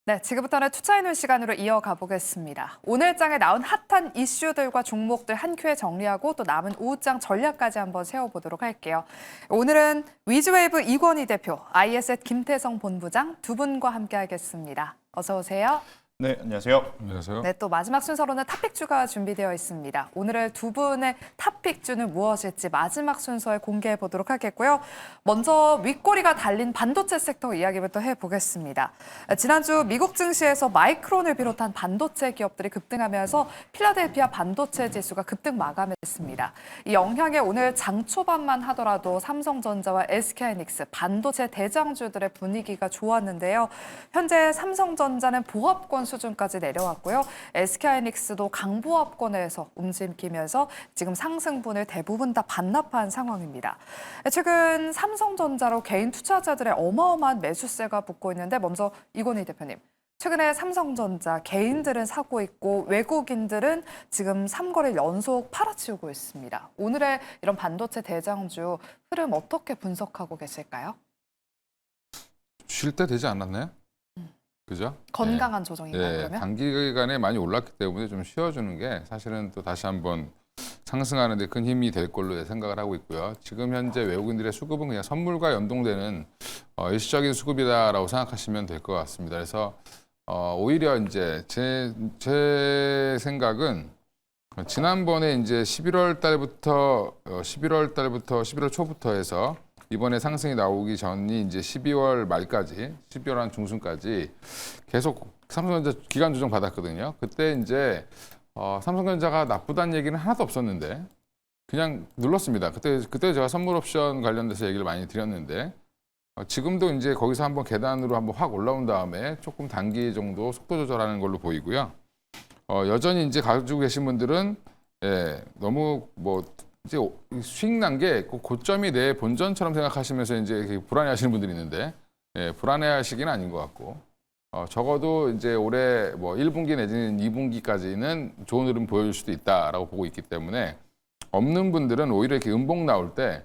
네, 지금부터는 투자해놓은 시간으로 이어가 보겠습니다. 오늘 장에 나온 핫한 이슈들과 종목들 한 큐에 정리하고 또 남은 오후장 전략까지 한번 세워보도록 할게요. 오늘은 위즈웨이브 이권희 대표, ISS 김태성 본부장 두 분과 함께하겠습니다. 어서 오세요. 네, 안녕하세요. 안녕하세요. 네, 또 마지막 순서로는 탑픽주가 준비되어 있습니다. 오늘의 두 분의 탑픽주는 무엇일지 마지막 순서에 공개해 보도록 하겠고요. 먼저 윗꼬리가 달린 반도체 섹터 이야기부터 해보겠습니다. 지난주 미국 증시에서 마이크론을 비롯한 반도체 기업들이 급등하면서 필라델피아 반도체 지수가 급등 마감했습니다. 이 영향에 오늘 장 초반만 하더라도 삼성전자와 SK하이닉스 반도체 대장주들의 분위기가 좋았는데요. 현재 삼성전자는 보합권 수준까지 내려왔고요. SK하이닉스도 강보합권에서 움직이면서 지금 상승분을 대부분 다 반납한 상황입니다. 최근 삼성전자로 개인 투자자들의 어마어마한 매수세가 붙고 있는데 먼저 이권희 대표님. 최근에 삼성전자 개인들은 사고 있고 외국인들은 지금 3거래일 연속 팔아치우고 있습니다. 오늘의 이런 반도체 대장주 흐름 어떻게 분석하고 계실까요? 쉴 때 되지 않았나요? 그죠? 건강한 조정인가요, 그러면? 단기간에 많이 올랐기 때문에 좀 쉬어주는 게 사실은 또 다시 한번 상승하는 데 큰 힘이 될 걸로 생각을 하고 있고요. 지금 현재 외국인들의 수급은 그냥 선물과 연동되는 일시적인 수급이다라고 생각하시면 될 것 같습니다. 그래서 오히려 이제 제 생각은 지난번에 이제 11월 달부터 11월 초부터 해서 이번에 상승이 나오기 전이 이제 12월 말까지, 12월 한 중순까지 계속 삼성전자 기간 조정 받았거든요. 그때 이제 삼성전자가 나쁘다는 얘기는 하나도 없었는데 그냥 눌렀습니다. 그때 제가 선물 옵션 관련돼서 얘기를 많이 드렸는데 지금도 이제 거기서 한번 계단으로 한번 확 올라온 다음에 조금 단기 정도 속도 조절하는 걸로 보이고요. 여전히 이제 가지고 계신 분들은 너무 이제 수익 난 게 고점이 내 본전처럼 생각하시면서 이제 불안해하시는 분들이 있는데 불안해하시기는 아닌 것 같고 적어도 이제 올해 1분기 내지는 2분기까지는 좋은 흐름 보여줄 수도 있다라고 보고 있기 때문에 없는 분들은 오히려 이렇게 음봉 나올 때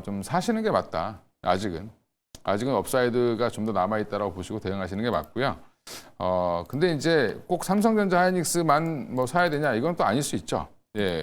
좀 사시는 게 맞다. 아직은 업사이드가 좀 더 남아 있다라고 보시고 대응하시는 게 맞고요. 근데 이제 꼭 삼성전자 하이닉스만 사야 되냐 이건 또 아닐 수 있죠.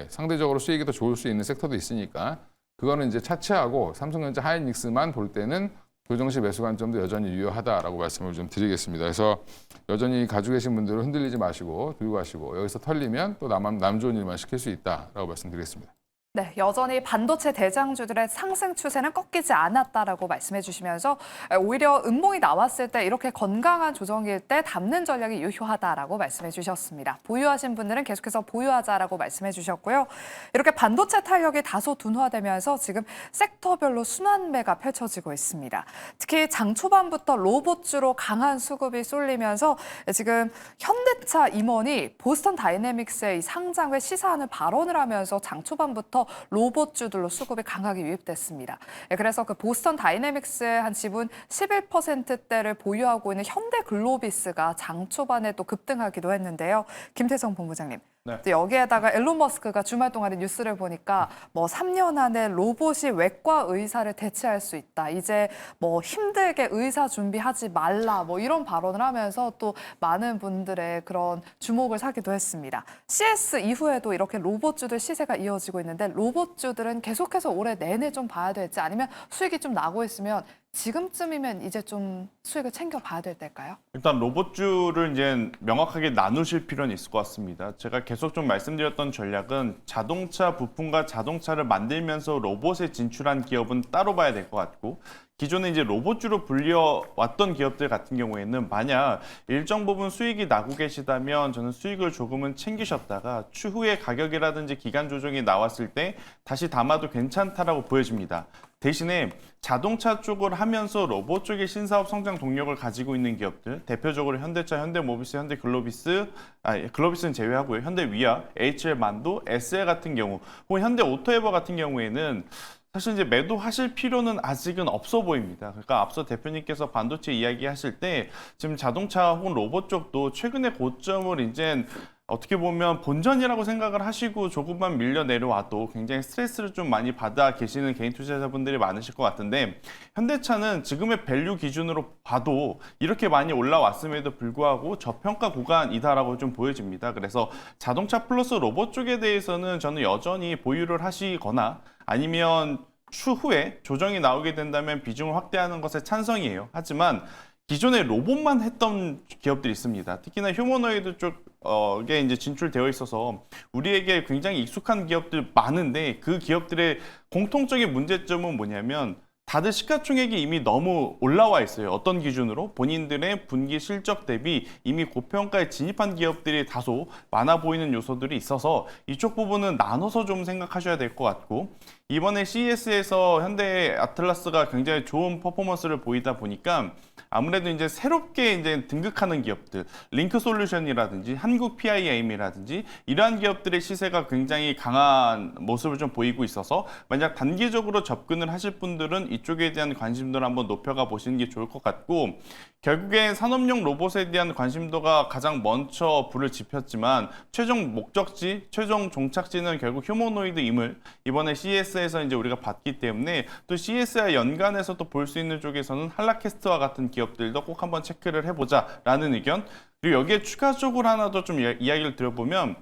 상대적으로 수익이 더 좋을 수 있는 섹터도 있으니까 그거는 이제 차치하고 삼성전자 하이닉스만 볼 때는 조정시 매수 관점도 여전히 유효하다라고 말씀을 좀 드리겠습니다. 그래서 여전히 가지고 계신 분들은 흔들리지 마시고 들고 가시고 여기서 털리면 또 남 좋은 일만 시킬 수 있다라고 말씀드리겠습니다. 네, 여전히 반도체 대장주들의 상승 추세는 꺾이지 않았다라고 말씀해 주시면서 오히려 음봉이 나왔을 때 이렇게 건강한 조정일 때 담는 전략이 유효하다라고 말씀해 주셨습니다. 보유하신 분들은 계속해서 보유하자라고 말씀해 주셨고요. 이렇게 반도체 탄력이 다소 둔화되면서 지금 섹터별로 순환매가 펼쳐지고 있습니다. 특히 장 초반부터 로봇주로 강한 수급이 쏠리면서 지금 현대차 임원이 보스턴 다이내믹스의 이 상장을 시사하는 발언을 하면서 장 초반부터 로봇주들로 수급이 강하게 유입됐습니다. 그래서 그 보스턴 다이내믹스의 한 지분 11%대를 보유하고 있는 현대글로비스가 장 초반에 또 급등하기도 했는데요. 김태성 본부장님. 네. 또 여기에다가 일론 머스크가 주말 동안에 뉴스를 보니까 3년 안에 로봇이 외과 의사를 대체할 수 있다. 이제 힘들게 의사 준비하지 말라. 이런 발언을 하면서 또 많은 분들의 그런 주목을 사기도 했습니다. CS 이후에도 이렇게 로봇주들 시세가 이어지고 있는데 로봇주들은 계속해서 올해 내내 좀 봐야 될지 아니면 수익이 좀 나고 있으면 지금쯤이면 이제 좀 수익을 챙겨봐야 될 때일까요? 일단 로봇주를 이제 명확하게 나누실 필요는 있을 것 같습니다. 제가 계속 좀 말씀드렸던 전략은 자동차 부품과 자동차를 만들면서 로봇에 진출한 기업은 따로 봐야 될 것 같고 기존에 이제 로봇주로 불려왔던 기업들 같은 경우에는 만약 일정 부분 수익이 나고 계시다면 저는 수익을 조금은 챙기셨다가 추후에 가격이라든지 기간 조정이 나왔을 때 다시 담아도 괜찮다라고 보여집니다. 대신에 자동차 쪽을 하면서 로봇 쪽의 신사업 성장 동력을 가지고 있는 기업들, 대표적으로 현대차, 현대모비스, 현대글로비스, 글로비스는 제외하고요. 현대위아, HL만도, SL 같은 경우, 혹은 현대오토에버 같은 경우에는 사실 이제 매도하실 필요는 아직은 없어 보입니다. 그러니까 앞서 대표님께서 반도체 이야기하실 때 지금 자동차 혹은 로봇 쪽도 최근에 고점을 이제 어떻게 보면 본전이라고 생각을 하시고 조금만 밀려 내려와도 굉장히 스트레스를 좀 많이 받아 계시는 개인 투자자분들이 많으실 것 같은데, 현대차는 지금의 밸류 기준으로 봐도 이렇게 많이 올라왔음에도 불구하고 저평가 구간이다라고 좀 보여집니다. 그래서 자동차 플러스 로봇 쪽에 대해서는 저는 여전히 보유를 하시거나 아니면 추후에 조정이 나오게 된다면 비중을 확대하는 것에 찬성이에요. 하지만 기존에 로봇만 했던 기업들이 있습니다. 특히나 휴머노이드 쪽에 이제 진출되어 있어서 우리에게 굉장히 익숙한 기업들 많은데, 그 기업들의 공통적인 문제점은 뭐냐면 다들 시가총액이 이미 너무 올라와 있어요. 어떤 기준으로? 본인들의 분기 실적 대비 이미 고평가에 진입한 기업들이 다소 많아 보이는 요소들이 있어서 이쪽 부분은 나눠서 좀 생각하셔야 될 것 같고, 이번에 CES에서 현대 아틀라스가 굉장히 좋은 퍼포먼스를 보이다 보니까 아무래도 이제 새롭게 이제 등극하는 기업들, 링크 솔루션이라든지 한국 PIM이라든지 이러한 기업들의 시세가 굉장히 강한 모습을 좀 보이고 있어서, 만약 단기적으로 접근을 하실 분들은 이쪽에 대한 관심도를 한번 높여가 보시는 게 좋을 것 같고, 결국엔 산업용 로봇에 대한 관심도가 가장 먼저 불을 지폈지만 최종 목적지, 최종 종착지는 결국 휴머노이드임을 이번에 CES에서 이제 우리가 봤기 때문에, 또 CES와 연관해서 또 볼 수 있는 쪽에서는 한라캐스트와 같은 기업들도 꼭 한번 체크를 해보자라는 의견. 그리고 여기에 추가적으로 하나 더 좀 이야기를 드려보면,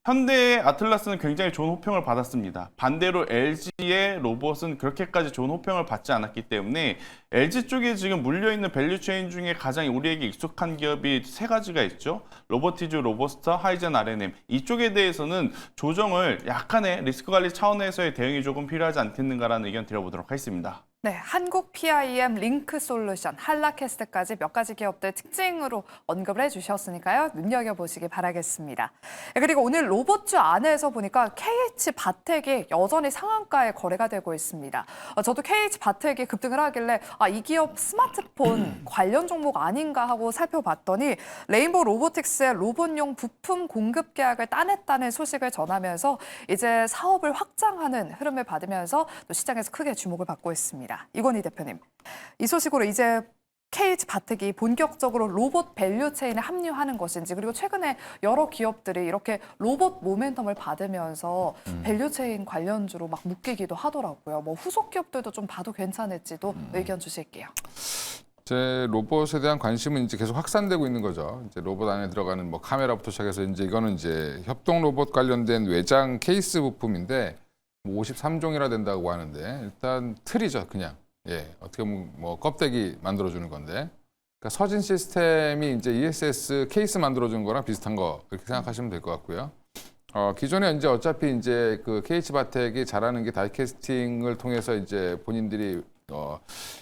현대 아틀라스는 굉장히 좋은 호평을 받았습니다. 반대로 LG의 로봇은 그렇게까지 좋은 호평을 받지 않았기 때문에 LG 쪽에 지금 물려있는 밸류체인 중에 가장 우리에게 익숙한 기업이 세 가지가 있죠. 로보티즈, 로보스터, 하이젠, R&M. 이쪽에 대해서는 조정을 약간의 리스크 관리 차원에서의 대응이 조금 필요하지 않겠는가라는 의견 드려보도록 하겠습니다. 네, 한국 PIM, 링크 솔루션, 한라캐스트까지 몇 가지 기업들 특징으로 언급을 해주셨으니까요. 눈여겨보시기 바라겠습니다. 그리고 오늘 로봇주 안에서 보니까 KH바텍이 여전히 상한가에 거래가 되고 있습니다. 저도 KH바텍이 급등을 하길래 이 기업 스마트폰 관련 종목 아닌가 하고 살펴봤더니 레인보우 로보틱스의 로봇용 부품 공급 계약을 따냈다는 소식을 전하면서 이제 사업을 확장하는 흐름을 받으면서 또 시장에서 크게 주목을 받고 있습니다. 이건희 대표님, 이 소식으로 이제 KH바텍이 본격적으로 로봇 밸류체인에 합류하는 것인지, 그리고 최근에 여러 기업들이 이렇게 로봇 모멘텀을 받으면서 밸류체인 관련주로 막 묶이기도 하더라고요. 뭐 후속 기업들도 좀 봐도 괜찮을지도 의견 주실게요. 제 로봇에 대한 관심은 이제 계속 확산되고 있는 거죠. 이제 로봇 안에 들어가는 뭐 카메라부터 시작해서 이제 이거는 이제 협동 로봇 관련된 외장 케이스 부품인데, 뭐 53종이라 된다고 하는데, 일단 틀이죠, 그냥. 예, 어떻게 보면 뭐 껍데기 만들어주는 건데, 그러니까 서진 시스템이 이제 ESS 케이스 만들어주는 거랑 비슷한 거 이렇게 생각하시면 될 것 같고요. 기존에 이제 어차피 이제 그 KH바텍이 잘하는 게 다이캐스팅을 통해서 이제 본인들이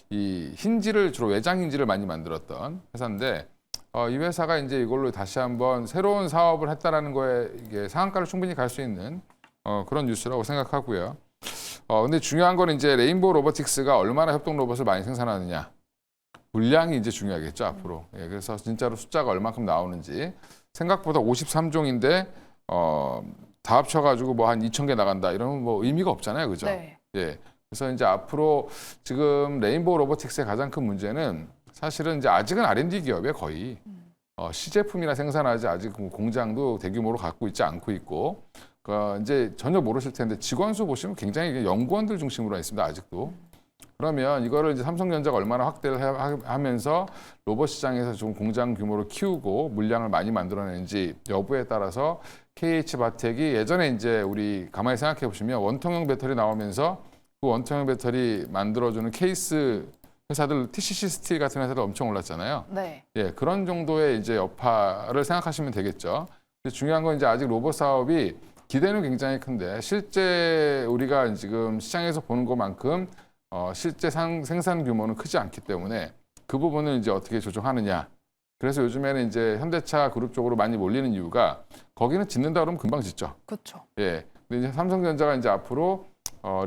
이 힌지를 주로 외장 힌지를 많이 만들었던 회사인데, 이 회사가 이제 이걸로 다시 한번 새로운 사업을 했다라는 거에 이게 상한가를 충분히 갈 수 있는 그런 뉴스라고 생각하고요. 근데 중요한 건 이제 레인보우 로보틱스가 얼마나 협동 로봇을 많이 생산하느냐. 물량이 이제 중요하겠죠, 앞으로. 예, 그래서 진짜로 숫자가 얼마큼 나오는지. 생각보다 53종인데, 다 합쳐가지고 뭐 한 2,000개 나간다. 이러면 뭐 의미가 없잖아요. 그죠? 네. 예. 그래서 이제 앞으로 지금 레인보우 로보틱스의 가장 큰 문제는 사실은 이제 아직은 R&D 기업에 거의 시제품이나 생산하지 아직 공장도 대규모로 갖고 있지 않고 있고, 이제 전혀 모르실 텐데 직원 수 보시면 굉장히 연구원들 중심으로 있습니다, 아직도. 그러면 이거를 이제 삼성전자가 얼마나 확대를 하면서 로봇 시장에서 좀 공장 규모를 키우고 물량을 많이 만들어내는지 여부에 따라서 KH바텍이 예전에 이제 우리 가만히 생각해 보시면 원통형 배터리 나오면서 그 원통형 배터리 만들어주는 케이스 회사들, TCC 스틸 같은 회사들 엄청 올랐잖아요. 네. 예, 그런 정도의 이제 여파를 생각하시면 되겠죠. 근데 중요한 건 이제 아직 로봇 사업이 기대는 굉장히 큰데, 실제 우리가 지금 시장에서 보는 것만큼 실제 생산 규모는 크지 않기 때문에 그 부분을 이제 어떻게 조정하느냐. 그래서 요즘에는 이제 현대차 그룹 쪽으로 많이 몰리는 이유가, 거기는 짓는다 그러면 금방 짓죠. 그렇죠. 예. 근데 이제 삼성전자가 이제 앞으로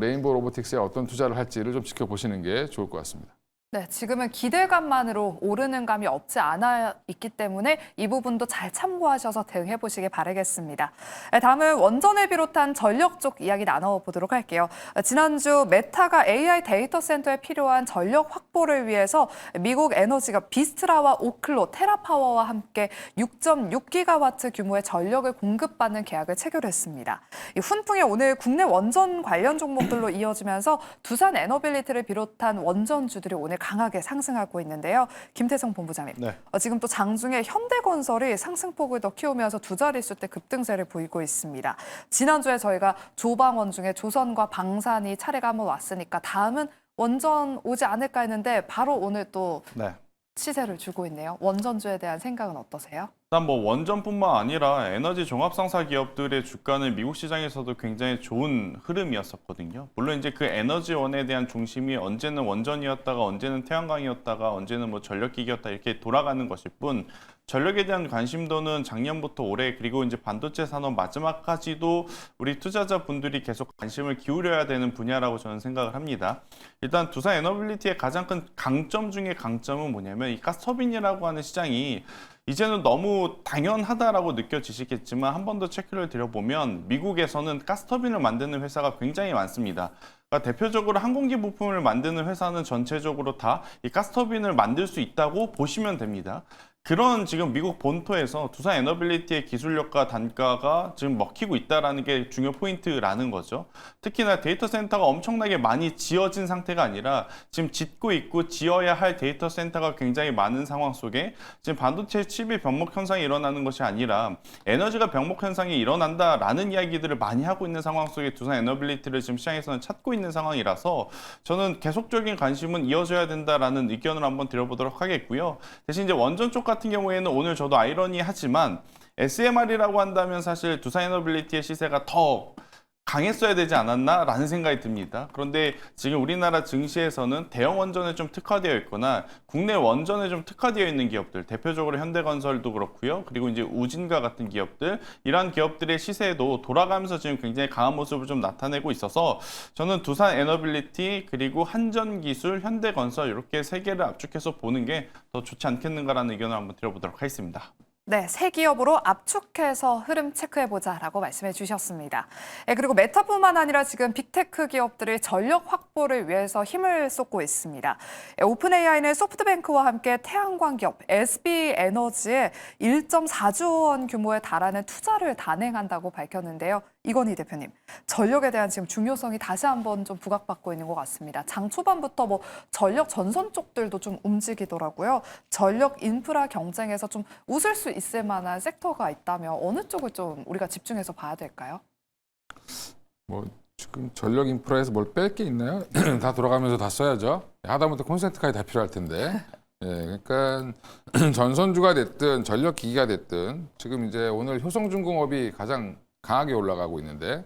레인보우 로보틱스에 어떤 투자를 할지를 좀 지켜보시는 게 좋을 것 같습니다. 네, 지금은 기대감만으로 오르는 감이 없지 않아 있기 때문에 이 부분도 잘 참고하셔서 대응해 보시기 바라겠습니다. 네, 다음은 원전을 비롯한 전력 쪽 이야기 나눠보도록 할게요. 지난주 메타가 AI 데이터 센터에 필요한 전력 확보를 위해서 미국 에너지가 비스트라와 오클로, 테라파워와 함께 6.6기가와트 규모의 전력을 공급받는 계약을 체결했습니다. 이 훈풍이 오늘 국내 원전 관련 종목들로 이어지면서 두산 에너빌리티를 비롯한 원전주들이 오늘 강하게 상승하고 있는데요. 김태성 본부장님, 네. 지금 또 장중에 현대건설이 상승폭을 더 키우면서 두 자릿수대 급등세를 보이고 있습니다. 지난주에 저희가 조방원 중에 조선과 방산이 차례가 한번 왔으니까 다음은 원전 오지 않을까 했는데 바로 오늘 또 네. 시세를 주고 있네요. 원전주에 대한 생각은 어떠세요? 일단 뭐 원전뿐만 아니라 에너지 종합상사 기업들의 주가는 미국 시장에서도 굉장히 좋은 흐름이었었거든요. 물론 이제 그 에너지원에 대한 중심이 언제는 원전이었다가 언제는 태양광이었다가 언제는 뭐 전력기기였다 이렇게 돌아가는 것일 뿐 전력에 대한 관심도는 작년부터 올해 그리고 이제 반도체 산업 마지막까지도 우리 투자자분들이 계속 관심을 기울여야 되는 분야라고 저는 생각을 합니다. 일단 두산 에너빌리티의 가장 큰 강점 중에 강점은 뭐냐면 이 가스터빈이라고 하는 시장이 이제는 너무 당연하다라고 느껴지시겠지만 한 번 더 체크를 드려보면 미국에서는 가스터빈을 만드는 회사가 굉장히 많습니다. 그러니까 대표적으로 항공기 부품을 만드는 회사는 전체적으로 다 이 가스터빈을 만들 수 있다고 보시면 됩니다. 그런 지금 미국 본토에서 두산 에너빌리티의 기술력과 단가가 지금 먹히고 있다는 게 중요 포인트라는 거죠. 특히나 데이터 센터가 엄청나게 많이 지어진 상태가 아니라 지금 짓고 있고 지어야 할 데이터 센터가 굉장히 많은 상황 속에 지금 반도체 칩이 병목 현상이 일어나는 것이 아니라 에너지가 병목 현상이 일어난다라는 이야기들을 많이 하고 있는 상황 속에 두산 에너빌리티를 지금 시장에서는 찾고 있는 상황이라서 저는 계속적인 관심은 이어져야 된다라는 의견을 한번 드려보도록 하겠고요. 대신 이제 원전 쪽 같은 경우에는 오늘 저도 아이러니하지만 SMR이라고 한다면 사실 두산 에너빌리티의 시세가 더 강했어야 되지 않았나라는 생각이 듭니다. 그런데 지금 우리나라 증시에서는 대형 원전에 좀 특화되어 있거나 국내 원전에 좀 특화되어 있는 기업들, 대표적으로 현대건설도 그렇고요. 그리고 이제 우진과 같은 기업들, 이러한 기업들의 시세도 돌아가면서 지금 굉장히 강한 모습을 좀 나타내고 있어서 저는 두산 에너빌리티 그리고 한전기술, 현대건설 이렇게 세 개를 압축해서 보는 게 더 좋지 않겠는가라는 의견을 한번 드려보도록 하겠습니다. 네, 새 기업으로 압축해서 흐름 체크해보자라고 말씀해 주셨습니다. 그리고 메타뿐만 아니라 지금 빅테크 기업들이 전력 확보를 위해서 힘을 쏟고 있습니다. 오픈AI는 소프트뱅크와 함께 태양광 기업 SB에너지에 1.4조 원 규모에 달하는 투자를 단행한다고 밝혔는데요. 이건희 대표님, 전력에 대한 지금 중요성이 다시 한번 좀 부각받고 있는 것 같습니다. 장 초반부터 뭐 전력 전선 쪽들도 좀 움직이더라고요. 전력 인프라 경쟁에서 좀 웃을 수 있을 만한 섹터가 있다면 어느 쪽을 좀 우리가 집중해서 봐야 될까요? 뭐 지금 전력 인프라에서 뭘 뺄 게 있나요? 다 돌아가면서 다 써야죠. 하다못해 콘센트까지 다 필요할 텐데. 예, 그러니까 전선주가 됐든 전력 기기가 됐든 지금 이제 오늘 효성중공업이 가장 강하게 올라가고 있는데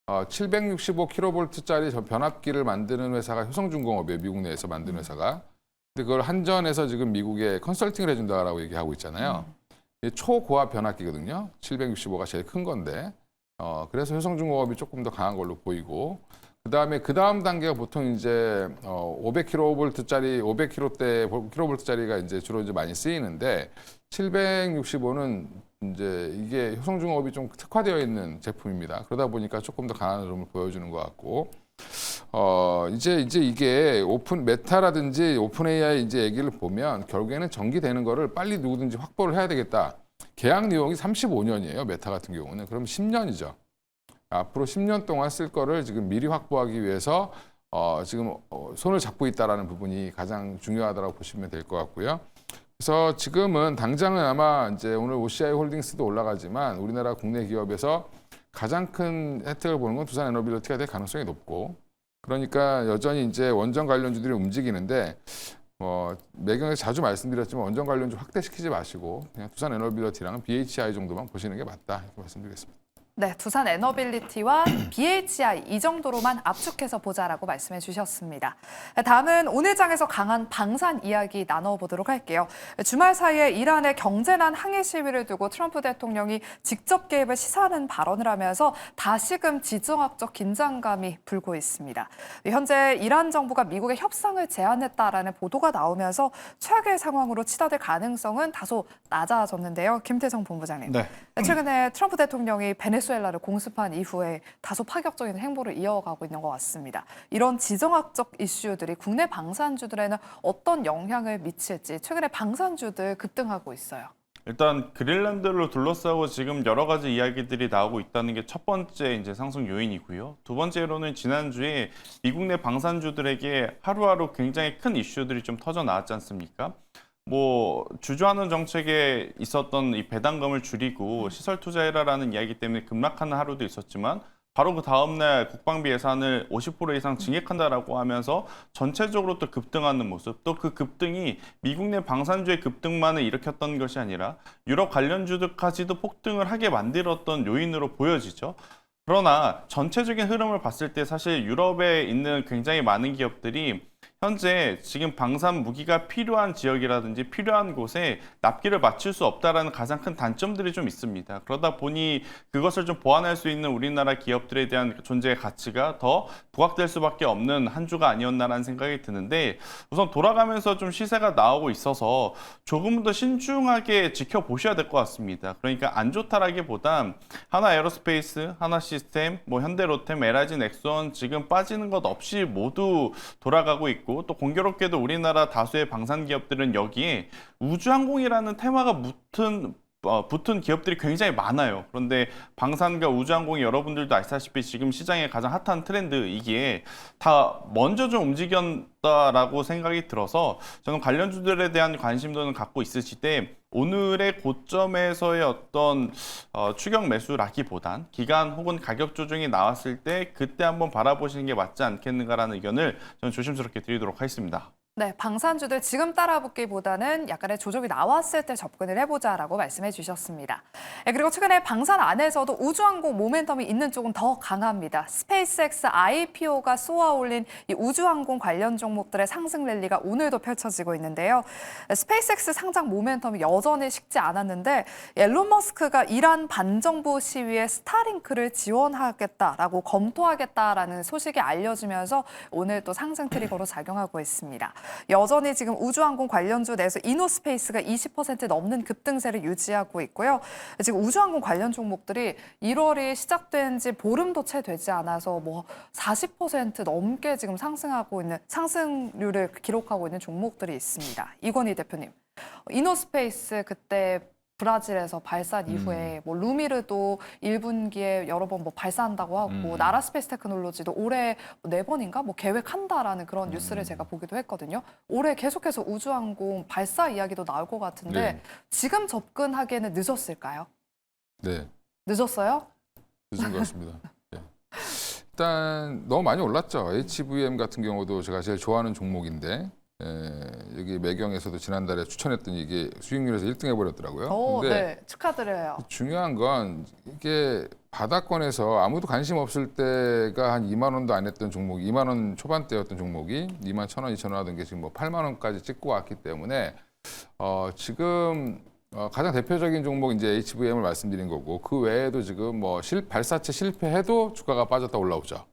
765kV짜리 변압기를 만드는 회사가 효성중공업이에요. 미국 내에서 만드는 회사가. 근데 그걸 한전에서 지금 미국에 컨설팅을 해준다라고 얘기하고 있잖아요. 이게 초고압 변압기거든요. 765가 제일 큰 건데. 그래서 효성중공업이 조금 더 강한 걸로 보이고 그다음에 그 다음 단계가 보통 이제 500kV짜리 500kV짜리가 이제 주로 이제 많이 쓰이는데 765는 이제 이게 효성중공업이 좀 특화되어 있는 제품입니다. 그러다 보니까 조금 더 강한 흐름을 보여주는 것 같고 이제 이게 오픈 메타라든지 오픈 AI 이제 얘기를 보면 결국에는 전기되는 거를 빨리 누구든지 확보를 해야 되겠다. 계약 내용이 35년이에요. 메타 같은 경우는. 그럼 10년이죠. 앞으로 10년 동안 쓸 거를 지금 미리 확보하기 위해서 지금 손을 잡고 있다라는 부분이 가장 중요하다고 보시면 될 것 같고요. 그래서 지금은 당장은 아마 이제 오늘 OCI 홀딩스도 올라가지만 우리나라 국내 기업에서 가장 큰 혜택을 보는 건 두산 에너빌리티가 될 가능성이 높고 그러니까 여전히 이제 원전 관련주들이 움직이는데 매경에 자주 말씀드렸지만 원전 관련주 확대시키지 마시고 그냥 두산 에너빌리티랑 BHI 정도만 보시는 게 맞다 이렇게 말씀드리겠습니다. 네, 두산 에너빌리티와 BHI 이 정도로만 압축해서 보자라고 말씀해 주셨습니다. 다음은 오늘 장에서 강한 방산 이야기 나눠보도록 할게요. 주말 사이에 이란의 경제난 항해 시위를 두고 트럼프 대통령이 직접 개입을 시사하는 발언을 하면서 다시금 지정학적 긴장감이 불고 있습니다. 현재 이란 정부가 미국의 협상을 제안했다라는 보도가 나오면서 최악의 상황으로 치닫을 가능성은 다소 낮아졌는데요. 김태성 본부장님. 네. 최근에 트럼프 대통령이 베네수엘라를 공습한 이후에 다소 파격적인 행보를 이어가고 있는 것 같습니다. 이런 지정학적 이슈들이 국내 방산주들에는 어떤 영향을 미칠지 최근에 방산주들 급등하고 있어요. 일단 그린란드를 둘러싸고 지금 여러 가지 이야기들이 나오고 있다는 게 첫 번째 이제 상승 요인이고요. 두 번째로는 지난주에 미국 내 방산주들에게 하루하루 굉장히 큰 이슈들이 좀 터져 나왔지 않습니까? 뭐 주주환원 정책에 있었던 이 배당금을 줄이고 시설 투자해라라는 이야기 때문에 급락하는 하루도 있었지만 바로 그 다음날 국방비 예산을 50% 이상 증액한다라고 하면서 전체적으로 또 급등하는 모습, 또 그 급등이 미국 내 방산주의 급등만을 일으켰던 것이 아니라 유럽 관련주들까지도 폭등을 하게 만들었던 요인으로 보여지죠. 그러나 전체적인 흐름을 봤을 때 사실 유럽에 있는 굉장히 많은 기업들이 현재 지금 방산 무기가 필요한 지역이라든지 필요한 곳에 납기를 맞출 수 없다라는 가장 큰 단점들이 좀 있습니다. 그러다 보니 그것을 좀 보완할 수 있는 우리나라 기업들에 대한 존재의 가치가 더 부각될 수밖에 없는 한 주가 아니었나라는 생각이 드는데 우선 돌아가면서 좀 시세가 나오고 있어서 조금 더 신중하게 지켜보셔야 될 것 같습니다. 그러니까 안 좋다라기보단 하나 에어로스페이스, 하나 시스템, 뭐 현대로템, LIG, 넥선 지금 빠지는 것 없이 모두 돌아가고 있고 또 공교롭게도 우리나라 다수의 방산 기업들은 여기에 우주항공이라는 테마가 붙은 기업들이 굉장히 많아요. 그런데 방산과 우주항공이 여러분들도 아시다시피 지금 시장의 가장 핫한 트렌드이기에 다 먼저 좀 움직였다라고 생각이 들어서 저는 관련주들에 대한 관심도는 갖고 있으시되 오늘의 고점에서의 어떤 추격 매수라기보단 기간 혹은 가격 조정이 나왔을 때 그때 한번 바라보시는 게 맞지 않겠는가라는 의견을 저는 조심스럽게 드리도록 하겠습니다. 네, 방산주들 지금 따라붙기보다는 약간의 조정이 나왔을 때 접근을 해보자라고 말씀해 주셨습니다. 그리고 최근에 방산 안에서도 우주항공 모멘텀이 있는 쪽은 더 강합니다. 스페이스X IPO가 쏘아올린 이 우주항공 관련 종목들의 상승 랠리가 오늘도 펼쳐지고 있는데요. 스페이스X 상장 모멘텀이 여전히 식지 않았는데 앨런 머스크가 이란 반정부 시위에 스타링크를 지원하겠다라고 검토하겠다라는 소식이 알려지면서 오늘 또 상승 트리거로 작용하고 있습니다. 여전히 지금 우주항공 관련주 내에서 이노스페이스가 20% 넘는 급등세를 유지하고 있고요. 지금 우주항공 관련 종목들이 1월이 시작된 지 보름도 채 되지 않아서 뭐 40% 넘게 지금 상승률을 기록하고 있는 종목들이 있습니다. 이건희 대표님, 이노스페이스 그때 브라질에서 발산 이후에 뭐 루미르도 1분기에 여러 번 뭐 발사한다고 하고 나라 스페이스 테크놀로지도 올해 4번인가 뭐 계획한다라는 그런 뉴스를 제가 보기도 했거든요. 올해 계속해서 우주항공 발사 이야기도 나올 것 같은데 네. 지금 접근하기에는 늦었을까요? 네, 늦었어요? 늦은 것 같습니다. 네. 일단 너무 많이 올랐죠. HVM 같은 경우도 제가 제일 좋아하는 종목인데 여기 매경에서도 지난달에 추천했던 이게 수익률에서 1등 해버렸더라고요. 근데 네, 축하드려요. 중요한 건 이게 바닥권에서 아무도 관심 없을 때가 한 2만 원도 안 했던 종목이 2만 원 초반대였던 종목이 2만 1천 원, 2천 원 하던 게 지금 뭐 8만 원까지 찍고 왔기 때문에 지금 가장 대표적인 종목 이제 HVM을 말씀드린 거고 그 외에도 지금 뭐 발사체 실패해도 주가가 빠졌다 올라오죠.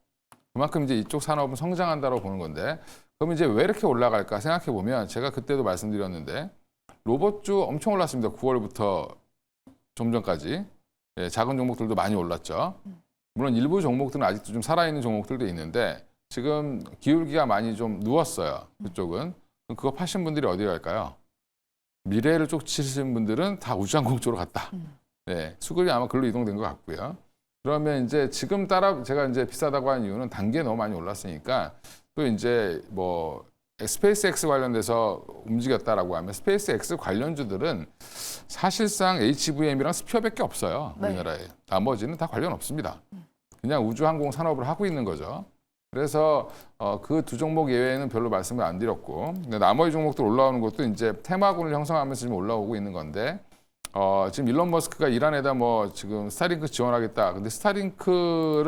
그만큼 이제 이쪽 산업은 성장한다고 보는 건데 그럼 이제 왜 이렇게 올라갈까 생각해 보면 제가 그때도 말씀드렸는데 로봇주 엄청 올랐습니다. 9월부터 좀 전까지 작은 종목들도 많이 올랐죠. 물론 일부 종목들은 아직도 좀 살아있는 종목들도 있는데 지금 기울기가 많이 좀 누웠어요. 그쪽은. 그럼 그거 파신 분들이 어디 갈까요? 미래를 쫓으시는 분들은 다 우주항공 쪽으로 갔다. 네, 수급이 아마 글로 이동된 것 같고요. 그러면 이제 지금 제가 이제 비싸다고 한 이유는 단계에 너무 많이 올랐으니까 또 이제 뭐 스페이스X 관련돼서 움직였다라고 하면 스페이스X 관련주들은 사실상 HVM이랑 스피어밖에 없어요. 네. 우리나라에. 나머지는 다 관련 없습니다. 그냥 우주항공 산업을 하고 있는 거죠. 그래서 그 두 종목 예외에는 별로 말씀을 안 드렸고 근데 나머지 종목들 올라오는 것도 이제 테마군을 형성하면서 지금 올라오고 있는 건데 지금 일론 머스크가 이란에다 뭐 지금 스타링크 지원하겠다. 근데 스타링크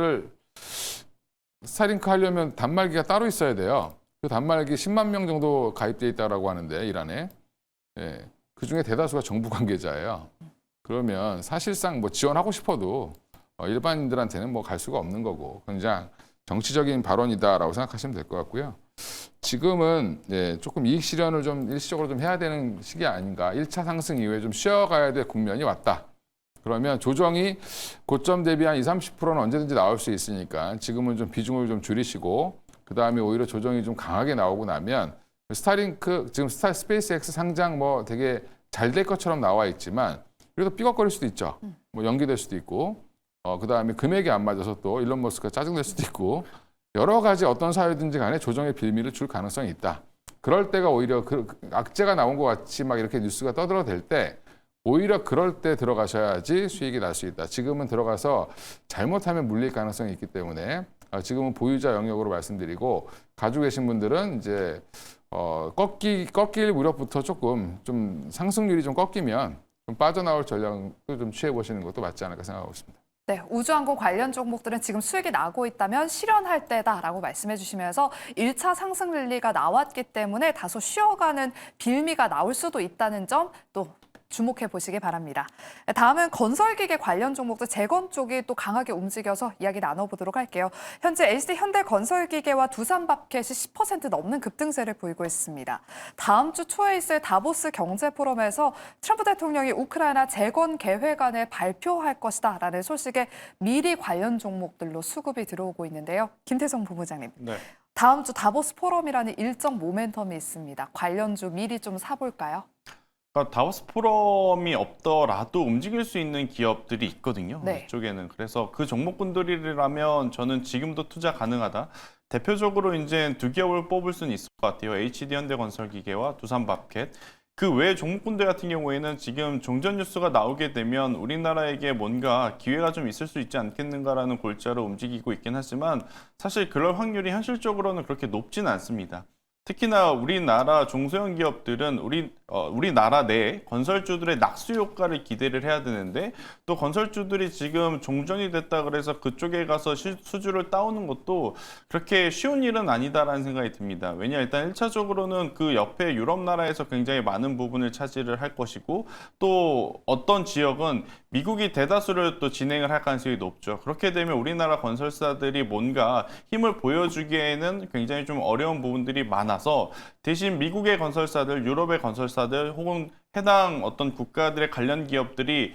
하려면 단말기가 따로 있어야 돼요. 그 단말기 10만 명 정도 가입돼 있다라고 하는데 이란에. 예. 그 중에 대다수가 정부 관계자예요. 그러면 사실상 뭐 지원하고 싶어도 일반인들한테는 뭐 갈 수가 없는 거고 그냥 정치적인 발언이다라고 생각하시면 될 것 같고요. 지금은 조금 이익 실현을 좀 일시적으로 좀 해야 되는 시기 아닌가. 1차 상승 이후에 좀 쉬어가야 될 국면이 왔다. 그러면 조정이 고점 대비 한 20-30%는 언제든지 나올 수 있으니까 지금은 좀 비중을 좀 줄이시고 그다음에 오히려 조정이 좀 강하게 나오고 나면 스타링크 지금 스페이스X 상장 뭐 되게 잘 될 것처럼 나와 있지만 그래도 삐걱거릴 수도 있죠. 뭐 연기될 수도 있고 그다음에 금액이 안 맞아서 또 일론 머스크가 짜증낼 수도 있고 여러 가지 어떤 사유든지 간에 조정의 빌미를 줄 가능성이 있다. 그럴 때가 오히려 그 악재가 나온 것 같이 막 이렇게 뉴스가 떠들어댈 때 오히려 그럴 때 들어가셔야지 수익이 날 수 있다. 지금은 들어가서 잘못하면 물릴 가능성이 있기 때문에 지금은 보유자 영역으로 말씀드리고 가지고 계신 분들은 이제 꺾일 무렵부터 조금 좀 상승률이 좀 꺾이면 좀 빠져나올 전략도 좀 취해 보시는 것도 맞지 않을까 생각하고 있습니다. 네, 우주항공 관련 종목들은 지금 수익이 나고 있다면 실현할 때다라고 말씀해 주시면서 1차 상승 랠리가 나왔기 때문에 다소 쉬어가는 빌미가 나올 수도 있다는 점 또 주목해 보시기 바랍니다. 다음은 건설기계 관련 종목도 재건 쪽이 또 강하게 움직여서 이야기 나눠보도록 할게요. 현재 LCD 현대건설기계와 두산밥켓이 10% 넘는 급등세를 보이고 있습니다. 다음 주 초에 있을 다보스 경제포럼에서 트럼프 대통령이 우크라이나 재건 계획안을 발표할 것이다라는 소식에 미리 관련 종목들로 수급이 들어오고 있는데요. 김태성 본부장님. 네. 다음 주 다보스 포럼이라는 일정 모멘텀이 있습니다. 관련주 미리 좀 사볼까요? 그러니까 다보스 포럼이 없더라도 움직일 수 있는 기업들이 있거든요. 네. 이쪽에는. 그래서 그 종목군들이라면 저는 지금도 투자 가능하다. 대표적으로 이제 두 기업을 뽑을 수는 있을 것 같아요. HD 현대건설기계와 두산밥켓. 그 외 종목군들 같은 경우에는 지금 종전 뉴스가 나오게 되면 우리나라에게 뭔가 기회가 좀 있을 수 있지 않겠는가라는 골자로 움직이고 있긴 하지만 사실 그럴 확률이 현실적으로는 그렇게 높진 않습니다. 특히나 우리나라 중소형 기업들은 우리나라 내 건설주들의 낙수 효과를 기대를 해야 되는데 또 건설주들이 지금 종전이 됐다 그래서 그쪽에 가서 수주를 따오는 것도 그렇게 쉬운 일은 아니다라는 생각이 듭니다. 왜냐 일단 1차적으로는 그 옆에 유럽 나라에서 굉장히 많은 부분을 차지를 할 것이고 또 어떤 지역은 미국이 대다수를 또 진행을 할 가능성이 높죠. 그렇게 되면 우리나라 건설사들이 뭔가 힘을 보여주기에는 굉장히 좀 어려운 부분들이 많아서 대신 미국의 건설사들, 유럽의 건설사들 혹은 해당 어떤 국가들의 관련 기업들이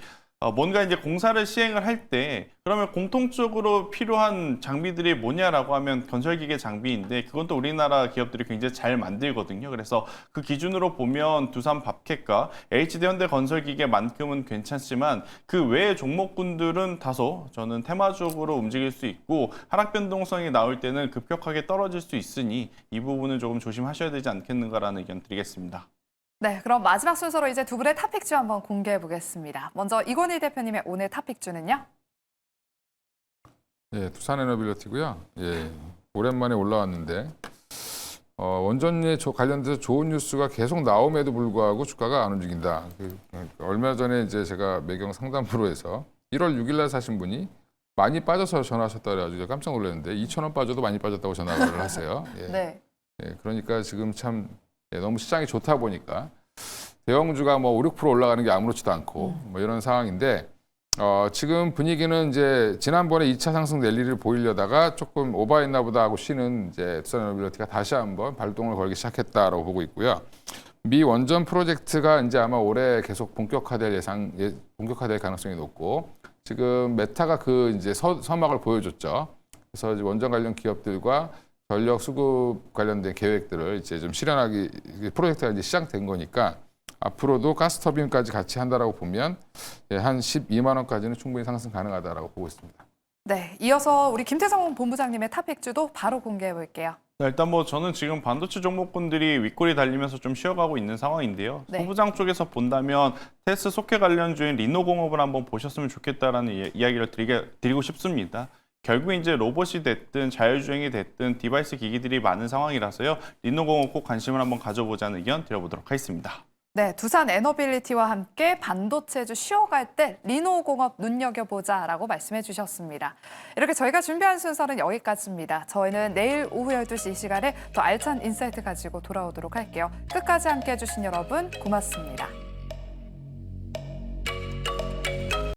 뭔가 이제 공사를 시행을 할 때 그러면 공통적으로 필요한 장비들이 뭐냐라고 하면 건설기계 장비인데 그건 또 우리나라 기업들이 굉장히 잘 만들거든요. 그래서 그 기준으로 보면 두산밥켓과 HD 현대건설기계만큼은 괜찮지만 그 외의 종목군들은 다소 저는 테마적으로 움직일 수 있고 하락 변동성이 나올 때는 급격하게 떨어질 수 있으니 이 부분은 조금 조심하셔야 되지 않겠는가라는 의견 드리겠습니다. 네, 그럼 마지막 순서로 이제 두 분의 탑픽주 한번 공개해 보겠습니다. 먼저 이건희 대표님의 오늘 탑픽주는요? 예, 두산에너빌리티고요. 예, 오랜만에 올라왔는데 원전에 관련돼서 좋은 뉴스가 계속 나옴에도 불구하고 주가가 안 움직인다. 얼마 전에 이제 제가 매경 상담 프로에서 1월 6일 날 사신 분이 많이 빠져서 전화하셨다 그래가지고 깜짝 놀랐는데 2,000원 빠져도 많이 빠졌다고 전화를 하세요. 예. 네. 예, 그러니까 지금 참 너무 시장이 좋다 보니까 대형주가 뭐 5, 6% 올라가는 게 아무렇지도 않고 뭐 이런 상황인데 지금 분위기는 이제 지난번에 2차 상승 랠리를 보이려다가 조금 오버했나 보다 하고 쉬는 이제 두산에너빌리티가 다시 한번 발동을 걸기 시작했다라고 보고 있고요. 미 원전 프로젝트가 이제 아마 올해 계속 본격화될 가능성이 높고 지금 메타가 그 이제 서막을 보여줬죠. 그래서 이제 원전 관련 기업들과 전력 수급 관련된 계획들을 이제 좀 실현하기 프로젝트가 이제 시작된 거니까 앞으로도 가스터빈까지 같이 한다라고 보면 한 12만 원까지는 충분히 상승 가능하다라고 보고 있습니다. 네, 이어서 우리 김태성 본부장님의 탑픽주도 바로 공개해 볼게요. 네, 일단 뭐 저는 지금 반도체 종목군들이 윗골이 달리면서 좀 쉬어가고 있는 상황인데요. 네. 소부장 쪽에서 본다면 테스 속해 관련주인 리노공업을 한번 보셨으면 좋겠다라는 이야기를 드리고 싶습니다. 결국 이제 로봇이 됐든 자율주행이 됐든 디바이스 기기들이 많은 상황이라서요. 리노공업 꼭 관심을 한번 가져보자는 의견 드려보도록 하겠습니다. 네, 두산 에너빌리티와 함께 반도체주 쉬어갈 때 리노공업 눈여겨보자라고 말씀해 주셨습니다. 이렇게 저희가 준비한 순서는 여기까지입니다. 저희는 내일 오후 12시 이 시간에 더 알찬 인사이트 가지고 돌아오도록 할게요. 끝까지 함께해 주신 여러분 고맙습니다.